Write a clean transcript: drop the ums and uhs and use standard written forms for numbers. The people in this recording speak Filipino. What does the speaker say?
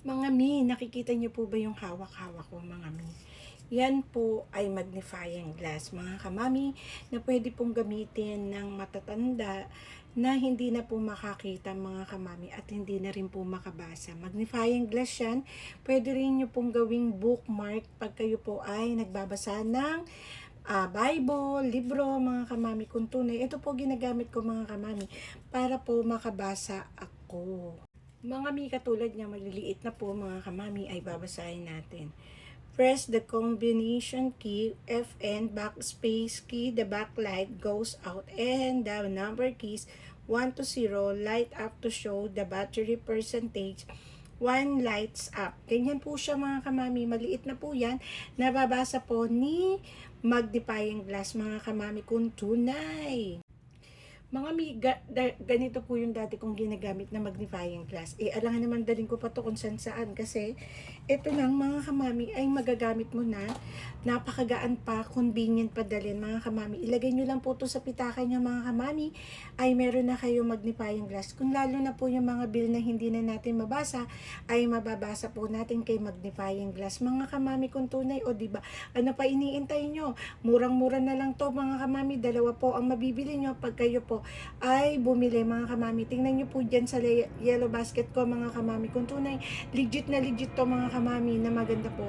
Mga mi, nakikita niyo po ba yung hawak-hawak ko mga mi? Yan po ay magnifying glass mga kamami na pwede pong gamitin ng matatanda na hindi na po makakita mga kamami at hindi na rin po makabasa. Magnifying glass yan, pwede rin nyo pong gawing bookmark pag kayo po ay nagbabasa ng Bible, libro, mga kamami kung tunay. Ito po ginagamit ko mga kamami para po makabasa ako. Mga mi katulad niya, maliliit na po mga kamami ay babasahin natin. Press the combination key FN backspace key, the backlight goes out and the number keys 1 to 0 light up to show the battery percentage 1 lights up. Ganyan po siya mga kamami, maliit na po yan. Nababasa po ni Magnifying Glass mga kamami kung tunay. Mga ganito po yung dati kong ginagamit na magnifying glass. Alangan naman dalhin ko pa to kung saan kasi ito lang mga kamami ay magagamit mo na. Napakagaan pa, convenient pa dalhin mga kamami. Ilagay nyo lang po to sa pitaka nyo mga kamami ay meron na kayo magnifying glass. Kung lalo na po yung mga bill na hindi na natin mabasa ay mababasa po natin kay magnifying glass. Mga kamami kung tunay o diba ano pa iniintay nyo? Murang-mura na lang to mga kamami. Dalawa po ang mabibili nyo pag kayo po ay bumili mga kamami. Tingnan nyo po dyan sa yellow basket ko mga kamami. Kung tunay, legit na legit to mga kamami na maganda po.